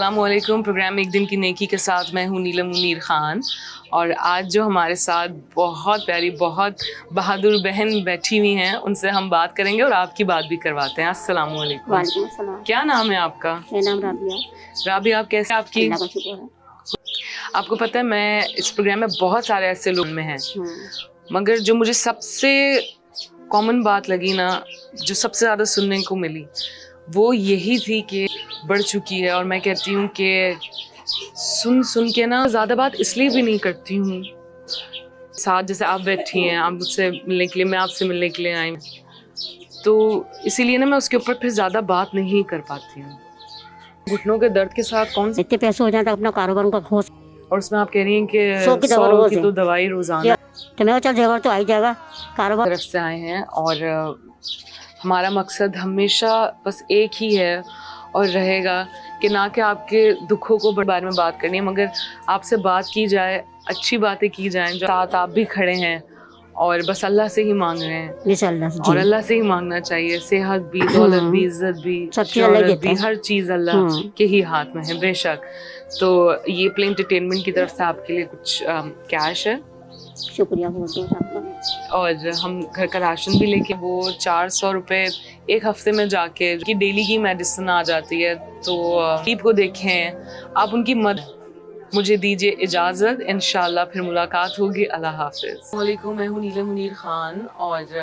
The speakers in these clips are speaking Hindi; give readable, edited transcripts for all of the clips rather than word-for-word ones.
अस्सलामुअलैकुम। प्रोग्राम एक दिन की नेकी के साथ मैं हूँ नीलम मुनीर खान और आज जो हमारे साथ बहुत प्यारी बहुत बहादुर बहन बैठी हुई हैं उनसे हम बात करेंगे और आपकी बात भी करवाते हैं। अस्सलामुअलैकुम। वालेकुम अस्सलाम। क्या नाम है आपका? मेरा नाम राबिया। राबिया, आप कैसे? आपकी अल्लाह का शुक्र है। आपको पता है मैं इस प्रोग्राम में बहुत सारे ऐसे लोग में हैं, मगर जो मुझे सबसे कॉमन बात लगी ना, जो सबसे ज़्यादा सुनने को मिली वो यही थी कि बढ़ चुकी है। और मैं कहती हूँ कि सुन सुन के ना ज़्यादा बात इसलिए भी नहीं करती हूँ। साथ जैसे आप बैठी हैं, आप मुझसे मिलने के लिए, मैं आपसे मिलने के लिए आई, तो इसीलिए ना मैं उसके ऊपर फिर ज़्यादा बात नहीं कर पाती हूँ। घुटनों के दर्द के साथ कौन से इतने पैसे हो जाते अपना कारोबार उनका खोस, और उसमें आप कह रही हैं कि 100 की दवा 100 रोज की है। तो दवाई रोजाना तो मैं चल जेवर तो आ ही जाएगा कारोबार। तरफ से आए हैं और हमारा मकसद हमेशा बस एक ही है और रहेगा कि ना कि आपके दुखों को बारे में बात करनी है, मगर आपसे बात की जाए, अच्छी बातें की जाएं, जो साथ आप भी खड़े हैं और बस अल्लाह से ही मांग रहे हैं। और अल्लाह से ही मांगना चाहिए। सेहत भी, दौलत भी, इज्जत भी, शोहरत भी, हर चीज़ अल्लाह के ही हाथ में है बेशक। तो ये प्ले एंटरटेनमेंट की तरफ से आपके लिए कुछ कैश है। शुक्रिया बहुत आपका। और हम घर का राशन भी लेके, वो 400 रुपये एक हफ्ते में जाके कि डेली की मेडिसिन आ जाती है। तो गरीब को देखें आप, उनकी मदद। मुझे दीजिए इजाज़त, इंशाल्लाह फिर मुलाकात होगी। अल्लाह हाफिज़। वालेकुम, मैं हूँ नीलम मुनीर खान और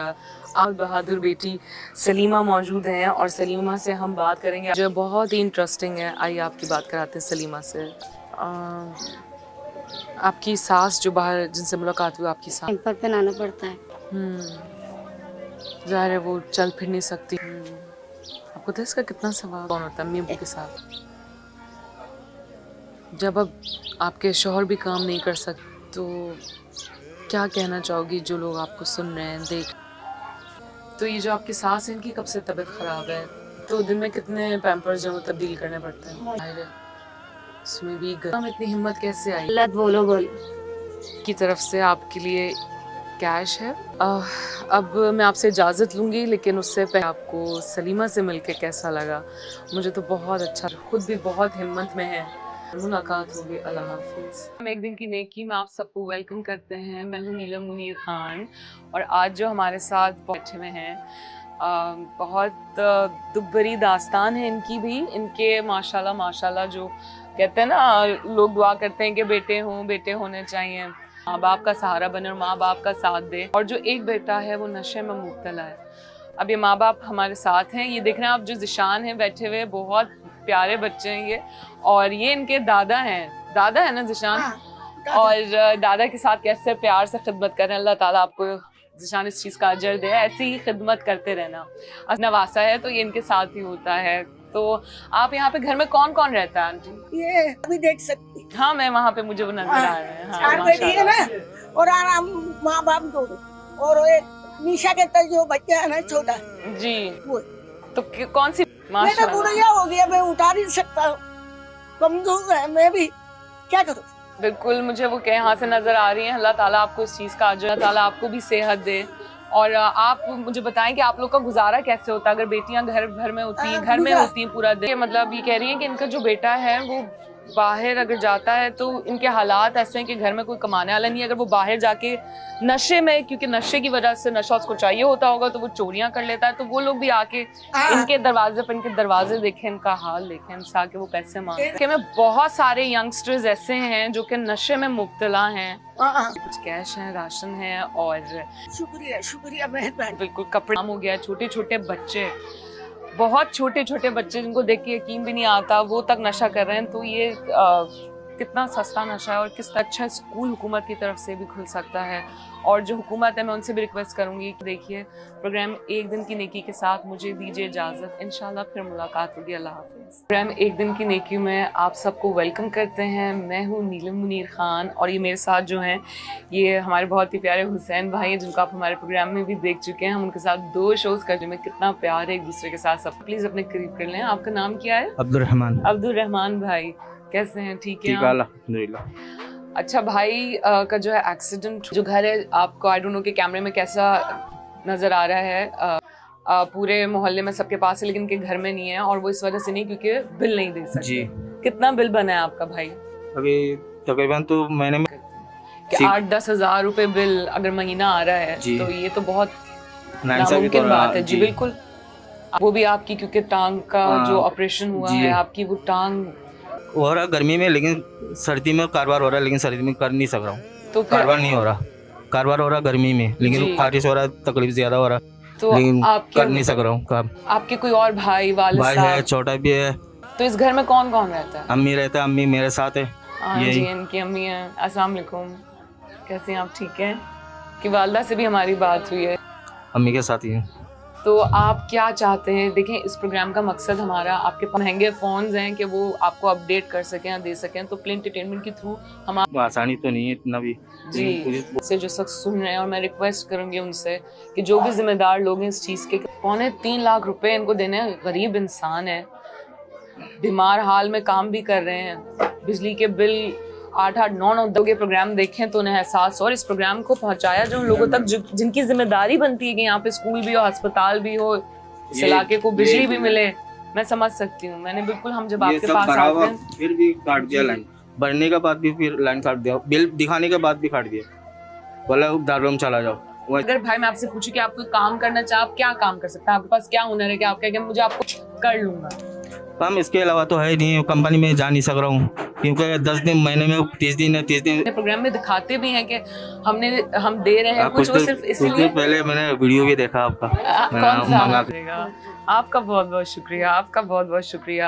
आप बहादुर बेटी सलीमा मौजूद हैं और सलीमा से हम बात करेंगे जो बहुत ही इंटरेस्टिंग है। आइए आपकी बात कराते हैं सलीमा से। आपकी सास जो बाहर जिनसे मुलाकात हुई, आपकी सास कैंपर पे लाना पड़ता है। ज़ाहिर है वो चल फिर नहीं सकती। आपको तो इसका कितना सवाल कौन होता है अम्मी के साथ, जब अब आपके शौहर भी काम नहीं कर सकते, तो क्या कहना चाहोगी जो लोग आपको सुन रहे हैं, देख? तो ये जो आपकी सास है, इनकी कब से तबीयत ख़राब है? तो दिन में कितने पैम्पर्स जो तब्दील करने पड़ते हैं? इसमें भी इतनी हिम्मत कैसे आई? बोलो की तरफ से आपके लिए कैश है। अब मैं आपसे इजाज़त लूँगी, लेकिन उससे पहले आपको सलीमा से मिलके कैसा लगा? मुझे तो बहुत अच्छा, खुद भी बहुत हिम्मत में है। मुलाकात होगी। अल्लाह हाफिज़। हम एक दिन की नेकी में आप सबको वेलकम करते हैं। मैं हूँ नीलम मुनीर खान और आज जो हमारे साथ बैठे हुए हैं, बहुत दुख भरी दास्तान है इनकी भी। इनके माशाल्लाह माशाल्लाह, जो कहते हैं ना, लोग दुआ करते हैं कि बेटे हों, बेटे होने चाहिए, माँ बाप का सहारा बने और माँ बाप का साथ दे। और जो एक बेटा है वो नशे में मुब्तला है। अब ये माँ बाप हमारे साथ हैं, ये देख रहे हैं आप, जो ज़िशान हैं बैठे हुए, बहुत प्यारे बच्चे हैं ये। और ये इनके दादा हैं, दादा है ना ज़िशान? और दादा के साथ कैसे प्यार से खिदमत कर रहे हैं। अल्लाह ताला आपको ज़िशान इस चीज़ का अजर दे, ऐसी ही खिदमत करते रहना। नवासा है तो ये इनके साथ ही होता है। तो आप यहाँ पे घर में कौन कौन रहता है आंटी? ये अभी देख सकती। हाँ, मैं वहाँ पे, मुझे वो नजर आ रहे हैं। हाँ, बेटी है ना, और आराम माँ बाप दोनों, और एक निशा के तल जो बच्चा है ना छोटा जी, वो। तो कौन सी? मैं बुढ़िया हो गया, मैं उठा नहीं सकता, कमजोर है मैं भी, क्या करूँ? बिल्कुल, मुझे वो क्या यहाँ से नजर आ रही है। अल्लाह ताला आपको इस चीज़ का अजर, अल्लाह ताला आपको भी सेहत दे। और आप मुझे बताएं कि आप लोग का गुजारा कैसे होता है अगर बेटियां घर में होती हैं, घर में होती हैं पूरा दिन? मतलब ये कह रही हैं कि इनका जो बेटा है वो बाहर अगर जाता है तो इनके हालात ऐसे हैं कि घर में कोई कमाने वाला नहीं है। अगर वो बाहर जाके नशे में, क्योंकि नशे की वजह से, नशा उसको चाहिए होता होगा, तो वो चोरियां कर लेता है। तो वो लोग भी आके इनके दरवाजे पर, इनके दरवाजे देखें, इनका हाल देखें, इनसे आके वो पैसे मांगते हैं। बहुत सारे यंगस्टर्स ऐसे हैं जो कि नशे में मुब्तला हैं। कुछ कैश है, राशन है और शुक्रिया शुक्रिया मेहरबानी। बिल्कुल कपड़ा हो गया। छोटे छोटे बच्चे, बहुत छोटे छोटे बच्चे जिनको देख के यकीन भी नहीं आता, वो तक नशा कर रहे हैं। तो ये कितना सस्ता नशा है और किस अच्छा स्कूल हुकूमत की तरफ से भी खुल सकता है। और जो हुकूमत है, मैं उनसे भी रिक्वेस्ट करूंगी कि देखिए प्रोग्राम एक दिन की नेकी के साथ मुझे दीजिए इजाज़त, इंशाल्लाह फिर मुलाकात होगी। अल्लाह हाफिज़। प्रोग्राम एक दिन की नेकी में आप सबको वेलकम करते हैं। मैं हूँ नीलम मुनीर खान और ये मेरे साथ जो हैं, ये हमारे बहुत ही प्यारे हुसैन भाई हैं, जिनको आप हमारे प्रोग्राम में भी देख चुके हैं। हम उनके साथ 2 शोज़ करने में, कितना प्यार है एक दूसरे के साथ। सब प्लीज़ अपने करीब कर लें। आपका नाम क्या है? अब्दुल रहमान भाई, कैसे हैं? ठीक है, अल्हम्दुलिल्लाह। अच्छा भाई, का जो है एक्सीडेंट, जो घर है आपको, आई डोंट नो कि कैमरे में कैसा नज़र आ रहा है, पूरे मोहल्ले में सबके पास है लेकिन इनके घर में नहीं है, और वो इस वजह से नहीं क्योंकि बिल नहीं दे सकते। जी। कितना बिल बना है आपका भाई? अभी तकरीबन तो महीने में कि 8-10 हज़ार रुपए बिल अगर महीना आ रहा है जी। तो ये तो बहुत नाइंसाफी नामुमकिन तो बात है। जी जी। बिल्कुल। वो भी आपकी, क्योंकि टांग का हाँ, जो ऑपरेशन हुआ जी। है आपकी, वो टांग हो रहा गर्मी में, लेकिन सर्दी में कारोबार हो रहा है, लेकिन सर्दी में कर नहीं सक रहा हूँ। तो फिर कारोबार नहीं हो रहा, कारोबार हो रहा गर्मी में, लेकिन जी। खारिश हो रहा, तकलीफ ज्यादा हो रहा, तो लेकिन आपके कर नहीं सक रहा हूँ काम। आपके कोई और भाई वालिद भाई है, साहब? छोटा भी है। तो इस घर में कौन कौन रहता है? अम्मी रहता है, अम्मी मेरे साथ है। हाँ यही। जी, इनकी अम्मी हैं। अस्सलाम वालेकुम, कैसे हैं आप? ठीक हैं? कि वालदा से भी हमारी बात हुई है। अम्मी के साथ ही है। तो आप क्या चाहते हैं? देखें, इस प्रोग्राम का मकसद हमारा, आपके पास महंगे फ़ोन्स हैं कि वो आपको अपडेट कर सकें या दे सकें, तो प्ले एंटरटेनमेंट के थ्रू हम आसानी तो नहीं है इतना भी जी से जो शख्स सुन रहे हैं, और मैं रिक्वेस्ट करूंगी उनसे कि जो भी जिम्मेदार लोग हैं इस चीज़ के, 3.25 लाख रुपए इनको देने हैं। गरीब इंसान है, बीमार हाल में काम भी कर रहे हैं, बिजली के बिल 8-9 के प्रोग्राम देखें तो उन्हें एहसास हो। और इस प्रोग्राम को पहुंचाया जो उन लोगों तक जिनकी जिम्मेदारी बनती है कि यहाँ पे स्कूल भी हो, अस्पताल भी हो, इस इलाके को बिजली भी मिले। मैं समझ सकती हूँ, मैंने बिल्कुल, हम जब आपके पास आते हैं फिर भी काट दिया लाइन, भरने के बाद भी फिर लाइन काट दिया, बिल दिखाने के बाद भी काट दिया, बोला दारूम चला जाओ। अगर भाई मैं आपसे पूछूं कि आप कोई काम करना चाहे, आप क्या काम कर सकते हैं? आपके पास क्या हुनर है कि आप कहेंगे मुझे आपको कर लूंगा? काम इसके अलावा तो है नहीं, कंपनी में जा नहीं सक रहा हूँ, क्योंकि 10 दिन महीने में 30 दिन है, 30 दिन। प्रोग्राम में दिखाते भी हैं कि हम दे रहे हैं कुछ, वो सिर्फ कुछ इसलिए। दिन पहले मैंने वीडियो भी देखा आपका, कौन सा मंगा देगा? आपका बहुत बहुत शुक्रिया, आपका बहुत बहुत शुक्रिया।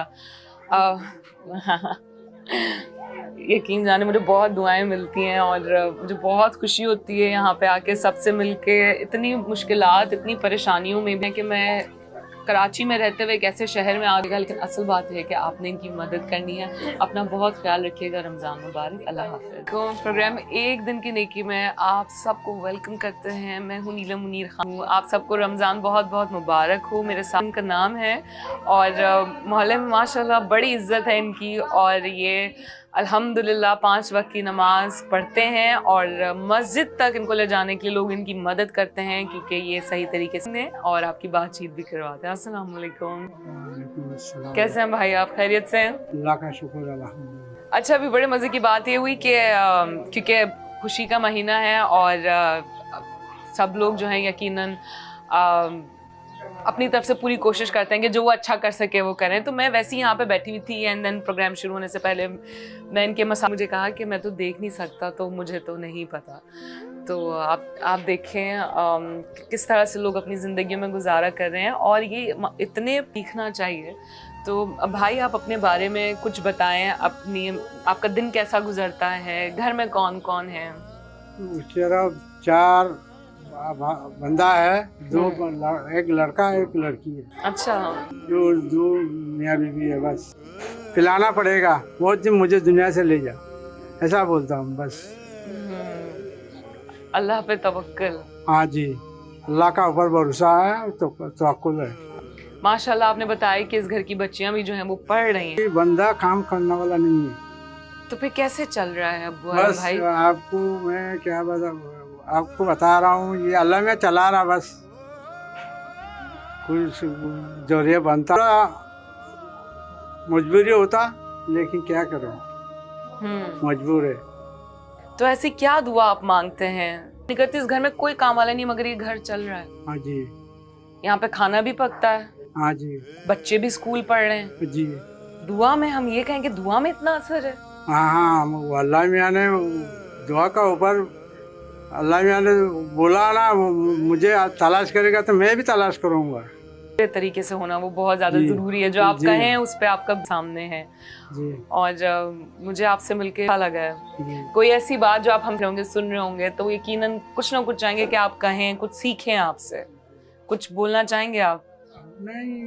यकीन जाने मुझे बहुत दुआएं मिलती हैं और मुझे बहुत खुशी होती है यहाँ पे आके सबसे मिलके। इतनी मुश्किलात, इतनी परेशानियों में भी कि मैं कराची में रहते हुए एक ऐसे शहर में आ गया, लेकिन असल बात है कि आपने इनकी मदद करनी है। अपना बहुत ख्याल रखिएगा। रमज़ान मुबारक। अल्लाह हाफ़िज़। तो प्रोग्राम एक दिन की नेकी में आप सबको वेलकम करते हैं। मैं हूँ नीलम मुनीर खान हूँ। आप सबको रमज़ान बहुत बहुत मुबारक हो। मेरे साथ इनका नाम है और मोहल्ले में माशाल्लाह बड़ी इज़्ज़त है इनकी, और ये अल्हम्दुलिल्लाह 5 वक्त की नमाज पढ़ते हैं और मस्जिद तक इनको ले जाने के लिए लोग इनकी मदद करते हैं, क्योंकि ये सही तरीके से और आपकी बातचीत भी करवाते हैं। अस्सलाम वालेकुम। कैसे हैं भाई आप? खैरियत से हैं? अल्लाह का शुक्र अल्हम्दुलिल्लाह। अच्छा, अभी बड़े मज़े की बात ये हुई कि क्योंकि खुशी का महीना है और सब लोग जो हैं यकीनन अपनी तरफ से पूरी कोशिश करते हैं कि जो वो अच्छा कर सके वो करें। तो मैं वैसे ही यहाँ पे बैठी हुई थी एंड देन प्रोग्राम शुरू होने से पहले मैं इनके मुझे कहा कि मैं तो देख नहीं सकता, तो मुझे तो नहीं पता। तो आप देखें किस तरह से लोग अपनी ज़िंदगी में गुजारा कर रहे हैं और ये इतने सीखना चाहिए। तो भाई आप अपने बारे में कुछ बताएं, आपका दिन कैसा गुजरता है, घर में कौन कौन है? मेरा 4 बंदा है, एक लड़का एक लड़की है। अच्छा। जो 2 मियाँ बीवी है। बस खिलाना पड़ेगा, बहुत दिन मुझे दुनिया से ले जा, ऐसा बोलता हूँ बस। अल्लाह पे तवक्कल। हाँ जी, अल्लाह का ऊपर भरोसा है तो तवक्कुल है। माशाल्लाह आपने बताया कि इस घर की बच्चियां भी जो हैं वो पढ़ रही हैं। बंदा काम करने वाला नहीं है, तो फिर कैसे चल रहा है अब्बू बस भाई? आपको मैं क्या आपको बता रहा हूँ, ये अल्लाह में चला रहा, बस कुछ जरिए बनता, मजबूरी होता, लेकिन क्या करो, मजबूर है। तो ऐसी क्या दुआ आप मांगते हैं? निकलती इस घर में कोई काम वाला नहीं, मगर ये घर चल रहा है। हाँ जी। यहाँ पे खाना भी पकता है। हाँ जी। बच्चे भी स्कूल पढ़ रहे हैं जी। दुआ में, हम ये कहें कि दुआ में इतना असर है। हाँ, अल्लाह मियाँ ने दुआ का ऊपर, अल्लाह मियाँ ने बोला ना, मुझे तलाश करेगा तो मैं भी तलाश करूँगा। तरीके से होना वो बहुत ज्यादा जरूरी है। जो आप कहें उस पे आपका सामने है जी। और मुझे आपसे मिलके अच्छा लगा है। कोई ऐसी बात जो आप हम होंगे सुन रहे होंगे तो यकीनन कुछ ना कुछ चाहेंगे कि आप कहें, कुछ सीखें आपसे, कुछ बोलना चाहेंगे आप? नहीं,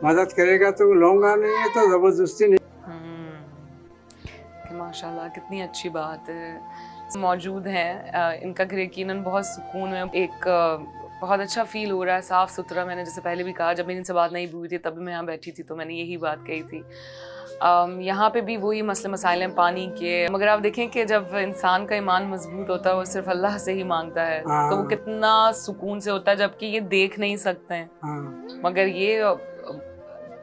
मदद करेगा तो लूंगा, नहीं है तो जबरदस्ती नहीं। माशाल्लाह कितनी अच्छी बात है। मौजूद हैं, इनका घर यकीनन बहुत सुकून में, एक बहुत अच्छा फील हो रहा है, साफ़ सुथरा। मैंने जैसे पहले भी कहा, जब मेरी इनसे बात नहीं हुई थी तब भी मैं यहाँ बैठी थी तो मैंने यही बात कही थी। यहाँ पे भी वही मसले मसाइल हैं पानी के, मगर आप देखें कि जब इंसान का ईमान मजबूत होता है वो सिर्फ अल्लाह से ही मांगता है तो वो कितना सुकून से होता है, जबकि ये देख नहीं सकते हैं। मगर ये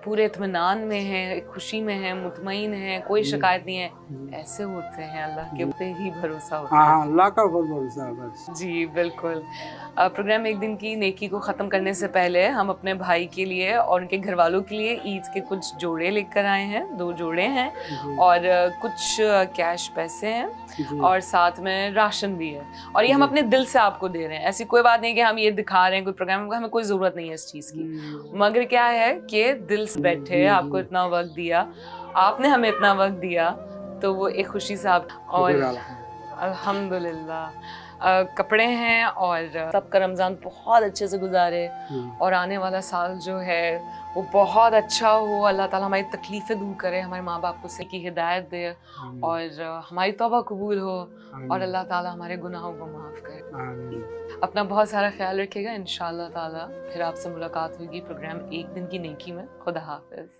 पूरे इत्मीनान में हैं, खुशी में हैं, मुतमईन हैं, कोई शिकायत नहीं है, ऐसे होते हैं। अल्लाह के ऊपर ही भरोसा होता है। हाँ अल्लाह का ऊपर भरोसा है बस। जी बिल्कुल। प्रोग्राम एक दिन की नेकी को ख़त्म करने से पहले हम अपने भाई के लिए और उनके घर वालों के लिए ईद के कुछ जोड़े लेकर आए हैं। 2 जोड़े हैं और कुछ कैश पैसे हैं और साथ में राशन भी है, और ये हम अपने दिल से आपको दे रहे हैं। ऐसी कोई बात नहीं कि हम ये दिखा रहे हैं कोई प्रोग्राम, हमें कोई ज़रूरत नहीं है इस चीज़ की, मगर क्या है कि दिल से बैठे, आपको इतना वक्त दिया, आपने हमें इतना वक्त दिया, तो वो एक खुशी से आप। और अल्हम्दुलिल्लाह कपड़े हैं और सबका रमज़ान बहुत अच्छे से गुजारे और आने वाला साल जो है वो बहुत अच्छा हो। अल्लाह ताला हमारी तकलीफ़ें दूर करे, हमारे माँ बाप को सही की हिदायत दे और हमारी तौबा कबूल हो और अल्लाह ताला हमारे गुनाहों को माफ़ करे। अपना बहुत सारा ख्याल रखिएगा। इंशाअल्लाह ताला फिर आपसे मुलाकात होगी प्रोग्राम एक दिन की नेकी में। खुदा हाफिज़।